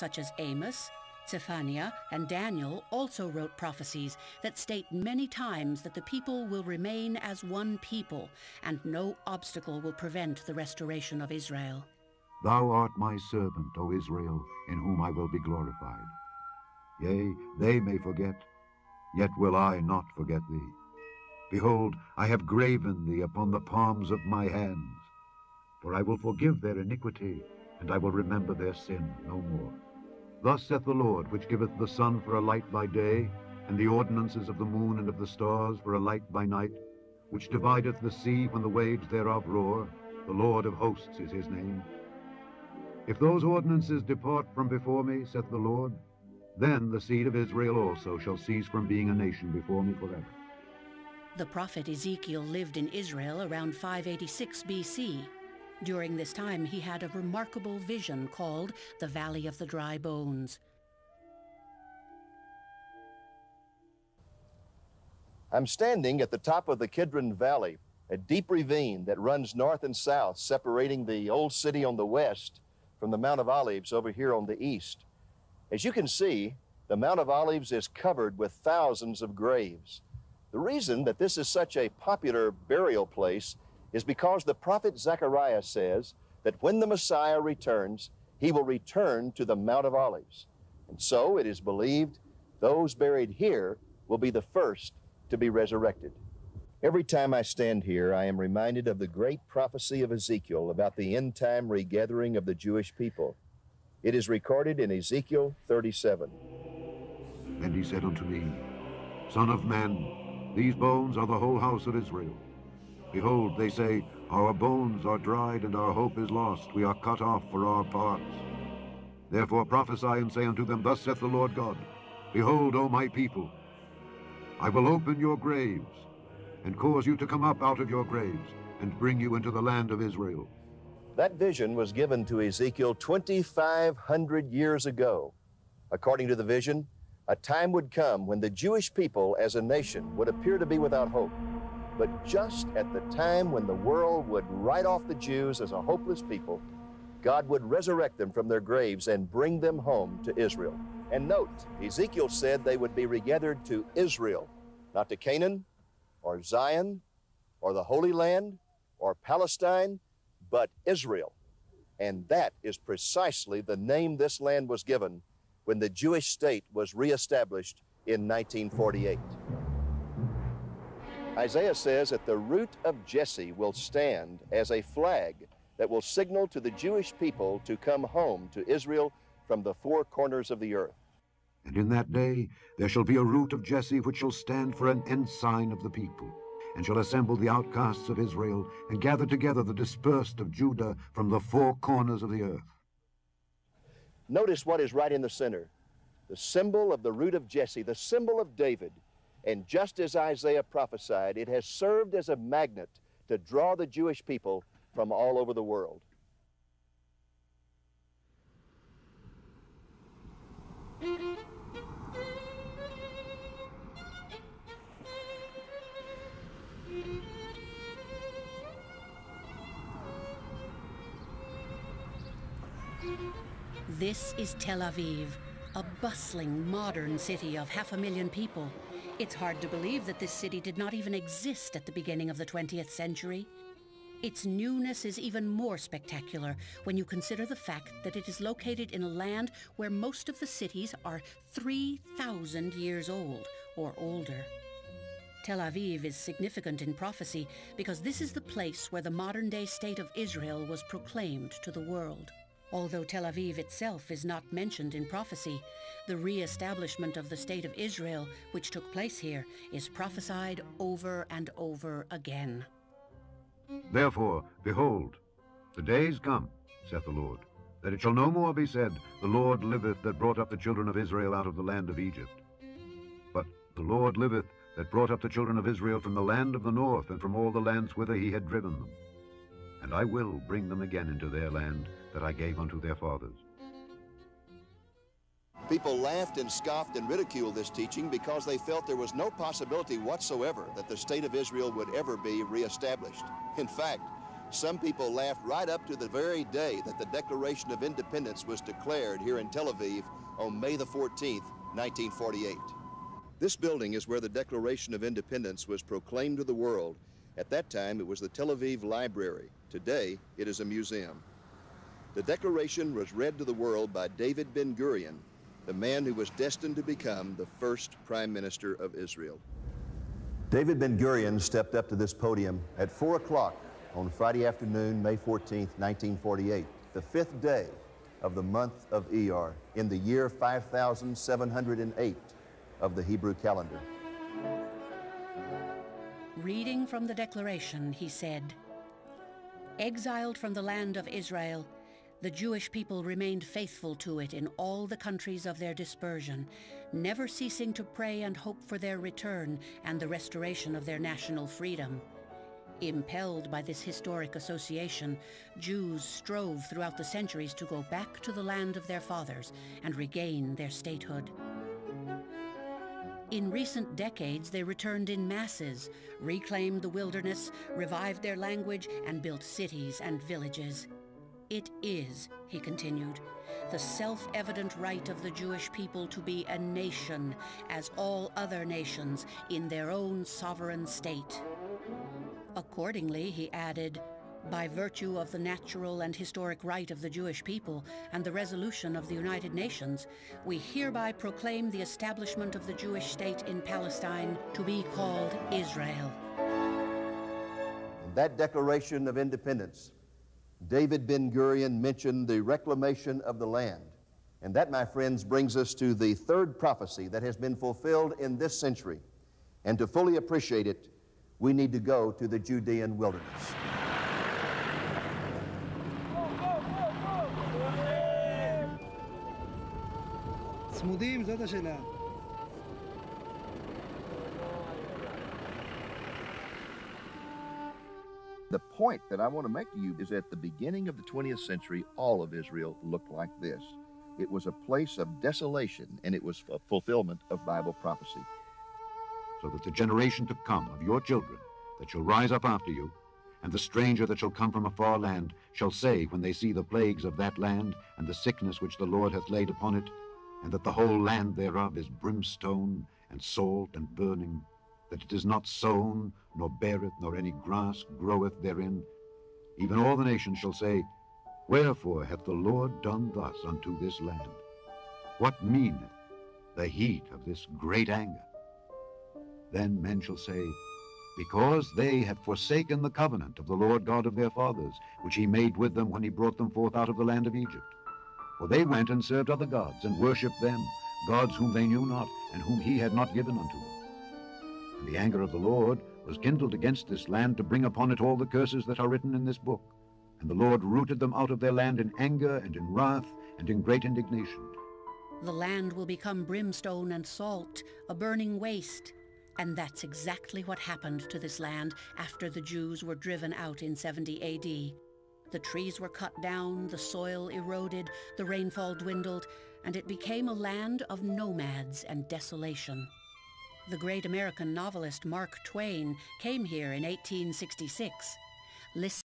such as Amos, Zephaniah, and Daniel also wrote prophecies that state many times that the people will remain as one people, and no obstacle will prevent the restoration of Israel. Thou art my servant, O Israel, in whom I will be glorified. Yea, they may forget, yet will I not forget thee. Behold, I have graven thee upon the palms of my hands. For I will forgive their iniquity, and I will remember their sin no more. Thus saith the Lord, which giveth the sun for a light by day, and the ordinances of the moon and of the stars for a light by night, which divideth the sea when the waves thereof roar. The Lord of hosts is his name. If those ordinances depart from before me, saith the Lord, then the seed of Israel also shall cease from being a nation before me forever. The prophet Ezekiel lived in Israel around 586 BC. During this time, he had a remarkable vision called the Valley of the Dry Bones. I'm standing at the top of the Kidron Valley, a deep ravine that runs north and south, separating the old city on the west from the Mount of Olives over here on the east. As you can see, the Mount of Olives is covered with thousands of graves. The reason that this is such a popular burial place is because the prophet Zechariah says that when the Messiah returns, he will return to the Mount of Olives. And so it is believed those buried here will be the first to be resurrected. Every time I stand here, I am reminded of the great prophecy of Ezekiel about the end-time regathering of the Jewish people. It is recorded in Ezekiel 37. And he said unto me, Son of man, these bones are the whole house of Israel. Behold, they say, Our bones are dried, and our hope is lost. We are cut off for our parts. Therefore prophesy and say unto them, Thus saith the Lord God, Behold, O my people, I will open your graves, and cause you to come up out of your graves, and bring you into the land of Israel. That vision was given to Ezekiel 2,500 years ago. According to the vision, a time would come when the Jewish people as a nation would appear to be without hope. But just at the time when the world would write off the Jews as a hopeless people, God would resurrect them from their graves and bring them home to Israel. And note, Ezekiel said they would be regathered to Israel, not to Canaan, or Zion, or the Holy Land, or Palestine, but Israel. And that is precisely the name this land was given when the Jewish state was reestablished in 1948. Isaiah says that the root of Jesse will stand as a flag that will signal to the Jewish people to come home to Israel from the four corners of the earth. And in that day there shall be a root of Jesse which shall stand for an ensign of the people, and shall assemble the outcasts of Israel, and gather together the dispersed of Judah from the four corners of the earth. Notice what is right in the center, the symbol of the root of Jesse, the symbol of David. And just as Isaiah prophesied, it has served as a magnet to draw the Jewish people from all over the world. This is Tel Aviv, a bustling, modern city of 500,000 people. It's hard to believe that this city did not even exist at the beginning of the 20th century. Its newness is even more spectacular when you consider the fact that it is located in a land where most of the cities are 3,000 years old or older. Tel Aviv is significant in prophecy because this is the place where the modern-day state of Israel was proclaimed to the world. Although Tel Aviv itself is not mentioned in prophecy, the re-establishment of the state of Israel, which took place here, is prophesied over and over again. Therefore, behold, the days come, saith the Lord, that it shall no more be said, The Lord liveth that brought up the children of Israel out of the land of Egypt. But the Lord liveth that brought up the children of Israel from the land of the north, and from all the lands whither he had driven them. And I will bring them again into their land that I gave unto their fathers. People laughed and scoffed and ridiculed this teaching because they felt there was no possibility whatsoever that the state of Israel would ever be reestablished. In fact, Some people laughed right up to the very day that the Declaration of Independence was declared here in Tel Aviv on May the 14th, 1948. This building is where the Declaration of Independence was proclaimed to the world. At that time, it was the Tel Aviv Library. Today, it is a museum. The Declaration was read to the world by David Ben-Gurion, the man who was destined to become the first Prime Minister of Israel. David Ben-Gurion stepped up to this podium at 4 o'clock on Friday afternoon, May 14th, 1948, the 5th day of the month of Iyar, in the year 5708 of the Hebrew calendar. Reading from the Declaration, he said, "Exiled from the land of Israel, the Jewish people remained faithful to it in all the countries of their dispersion, never ceasing to pray and hope for their return and the restoration of their national freedom. Impelled by this historic association, Jews strove throughout the centuries to go back to the land of their fathers and regain their statehood. In recent decades, they returned in masses, reclaimed the wilderness, revived their language, and built cities and villages. It is," he continued, "the self-evident right of the Jewish people to be a nation, as all other nations, in their own sovereign state. Accordingly," he added, "by virtue of the natural and historic right of the Jewish people and the resolution of the United Nations, we hereby proclaim the establishment of the Jewish state in Palestine to be called Israel." In that Declaration of Independence, David Ben-Gurion mentioned the reclamation of the land. And that, my friends, brings us to the third prophecy that has been fulfilled in this century. And to fully appreciate it, we need to go to the Judean wilderness. צמודים, זאת השאלה. The point that I want to make to you is at the beginning of the 20th century, all of Israel looked like this. It was a place of desolation, and it was a fulfillment of Bible prophecy. So that the generation to come of your children that shall rise up after you, and the stranger that shall come from a far land, shall say, when they see the plagues of that land, and the sickness which the Lord hath laid upon it, and that the whole land thereof is brimstone, and salt, and burning, that it is not sown, nor beareth, nor any grass groweth therein, even all the nations shall say, Wherefore hath the Lord done thus unto this land? What meaneth the heat of this great anger? Then men shall say, Because they have forsaken the covenant of the Lord God of their fathers, which he made with them when he brought them forth out of the land of Egypt. For they went and served other gods, and worshipped them, gods whom they knew not, and whom he had not given unto them. And the anger of the Lord was kindled against this land, to bring upon it all the curses that are written in this book. And the Lord rooted them out of their land in anger, and in wrath, and in great indignation. The land will become brimstone and salt, a burning waste. And that's exactly what happened to this land after the Jews were driven out in 70 AD. The trees were cut down, the soil eroded, the rainfall dwindled, and it became a land of nomads and desolation. The great American novelist Mark Twain came here in 1866. Listen